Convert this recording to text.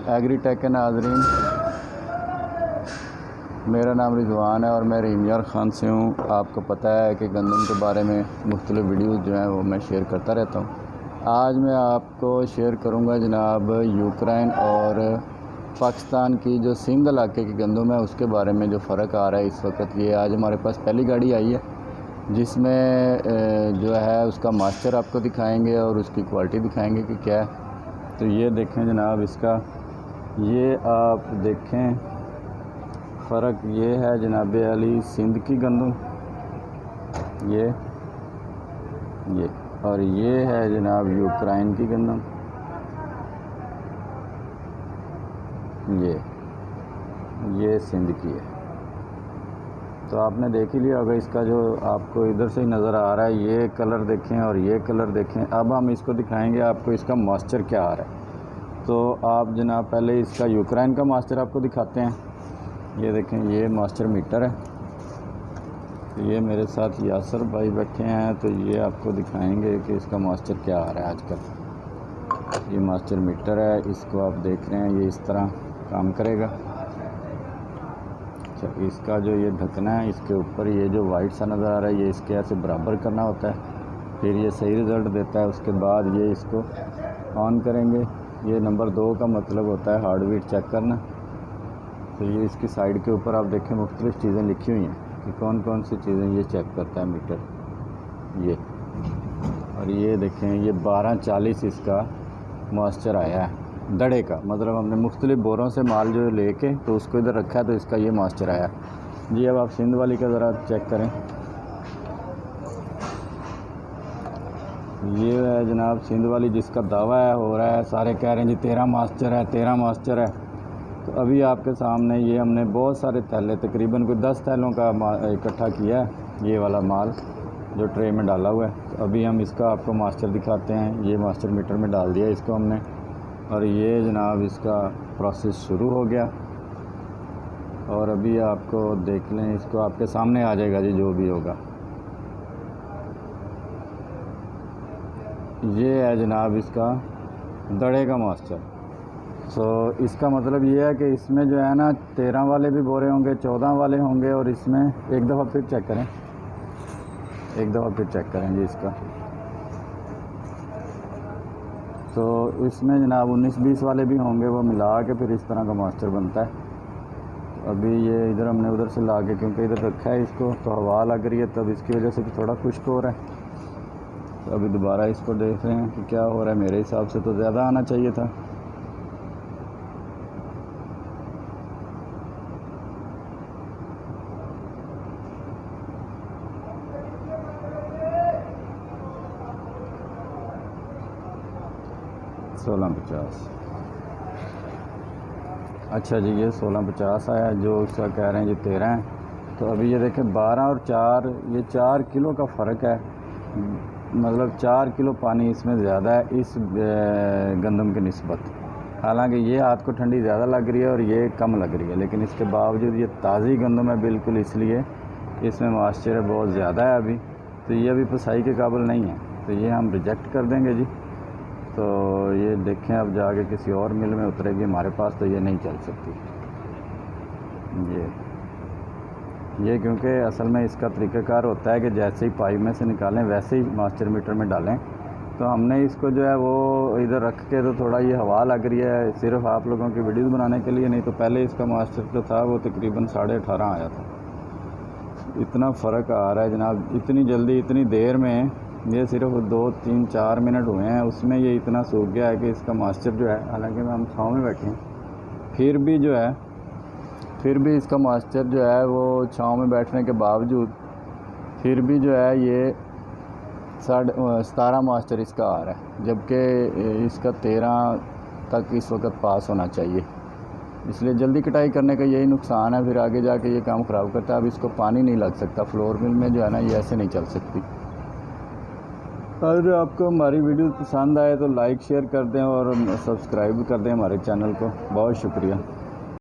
Agritech के नाज़रीन, मेरा नाम रिजवान है और मैं रहीमयार ख़ान से हूँ। आपको पता है कि गंदम के बारे में मुख्तलिफ़ वीडियोज़ जो हैं वो मैं शेयर करता रहता हूँ। आज मैं आपको शेयर करूँगा जनाब यूक्रेन और पाकिस्तान की जो सिंध इलाके की गंदम है उसके बारे में जो फ़र्क आ रहा है इस वक्त। ये आज हमारे पास पहली गाड़ी आई है जिसमें जो है उसका मास्टर आपको दिखाएंगे और उसकी क्वालिटी दिखाएंगे कि क्या है। तो ये देखें जनाब, इसका ये आप देखें फ़र्क ये है जनाब अली सिंध की गंदम, ये और ये है जनाब यूक्रेन की गंदम, ये सिंध की है। तो आपने देख ही लिया होगा, इसका जो आपको इधर से ही नज़र आ रहा है ये कलर देखें और ये कलर देखें। अब हम इसको दिखाएंगे आपको इसका मॉइस्चर क्या आ रहा है। तो आप जनाब पहले इसका यूक्रेन का मॉइस्चर आपको दिखाते हैं। ये देखें, ये मॉइस्चर मीटर है। तो ये मेरे साथ यासर भाई बैठे हैं, तो ये आपको दिखाएंगे कि इसका मॉइस्चर क्या आ रहा है आजकल। ये मॉइस्चर मीटर है, इसको आप देख रहे हैं, ये इस तरह काम करेगा। इसका जो ये ढकना है, इसके ऊपर ये जो वाइट सा नज़र आ रहा है, ये इसके ऐसे बराबर करना होता है, फिर ये सही रिज़ल्ट देता है। उसके बाद ये इसको ऑन करेंगे। ये नंबर 2 का मतलब होता है हार्ड बीट चेक करना। तो ये इसकी साइड के ऊपर आप देखें मुख्तलिफ़ चीज़ें लिखी हुई हैं कि कौन कौन सी चीज़ें ये चेक करता है मीटर। ये और ये देखें, ये 1240 इसका मॉइस्चर आया है दड़े का, मतलब हमने मुख्तलिफ़ बोरों से माल जो लेके तो उसको इधर रखा है, तो इसका ये मॉइस्चर आया जी। अब आप सिंध वाली का ज़रा चेक करें। ये है जनाब सिंध वाली जिसका दावा है हो रहा है, सारे कह रहे हैं जी 13 मॉइस्चर है, 13 मॉइस्चर है। तो अभी आपके सामने ये हमने बहुत सारे थैले, तकरीबन कोई 10 थैलों का इकट्ठा किया है, ये वाला माल जो ट्रे में डाला हुआ है। तो अभी हम इसका आपको मॉइस्चर दिखाते हैं। ये मॉइस्चर मीटर में डाल दिया इसको हमने, और ये जनाब इसका प्रोसेस शुरू हो गया। और अभी आपको देख लें, इसको आपके सामने आ जाएगा जी जो भी होगा। ये है जनाब इसका दड़े का मॉइस्चर। तो इसका मतलब ये है कि इसमें जो है ना 13 वाले भी बोरे होंगे, 14 वाले होंगे, और इसमें एक दफ़ा फिर चेक करें, एक दफ़ा फिर चेक करें जी इसका। तो इसमें जनाब 19-20 वाले भी होंगे, वो मिला के फिर इस तरह का मॉइस्चर बनता है। तो अभी ये इधर हमने उधर से ला के, क्योंकि इधर रखा है इसको, तो हवा लग रही है, तब इसकी वजह से भी थोड़ा खुश्क हो रहा है। तो अभी दोबारा इसको देख रहे हैं कि क्या हो रहा है। मेरे हिसाब से तो ज़्यादा आना चाहिए था। $16.50। अच्छा जी, ये 16.50 आया, जो उसका कह रहे हैं जी 13 है। तो अभी ये देखें 12 और 4, ये 4 किलो का फ़र्क है। मतलब 4 किलो पानी इसमें ज़्यादा है इस गंदम की निस्बत। हालांकि ये हाथ को ठंडी ज़्यादा लग रही है और ये कम लग रही है, लेकिन इसके बावजूद ये ताज़ी गंदम है बिल्कुल, इसलिए इसमें मॉइस्चर बहुत ज़्यादा है अभी। तो ये अभी पिसाई के काबिल नहीं है, तो ये हम रिजेक्ट कर देंगे जी। तो ये देखें, अब जाके किसी और मिल में उतरेगी, हमारे पास तो ये नहीं चल सकती। ये क्योंकि असल में इसका तरीक़ाकार होता है कि जैसे ही पाइप में से निकालें वैसे ही मॉइस्चर मीटर में डालें। तो हमने इसको जो है वो इधर रख के, तो थोड़ा ये हवा लग रही है सिर्फ आप लोगों की वीडियोस बनाने के लिए, नहीं तो पहले इसका मॉइस्चर जो था वो तकरीबन 18.5 आया था। इतना फ़र्क आ रहा है जनाब, इतनी जल्दी, इतनी देर में। ये सिर्फ 2, 3, 4 मिनट हुए हैं, उसमें ये इतना सूख गया है कि इसका मॉइस्चर जो है, हालांकि हम छाँव में बैठे हैं, फिर भी इसका मॉइस्चर जो है वो छाँव में बैठने के बावजूद फिर भी जो है ये 17 मॉइस्चर इसका आ रहा है, जबकि इसका 13 तक इस वक्त पास होना चाहिए। इसलिए जल्दी कटाई करने का यही नुकसान है, फिर आगे जाके ये काम ख़राब करता है। अब इसको पानी नहीं लग सकता, फ्लोर मिल में जो है ना ये ऐसे नहीं चल सकती। अगर आपको हमारी वीडियो पसंद आए तो लाइक शेयर कर दें और सब्सक्राइब कर दें हमारे चैनल को। बहुत शुक्रिया।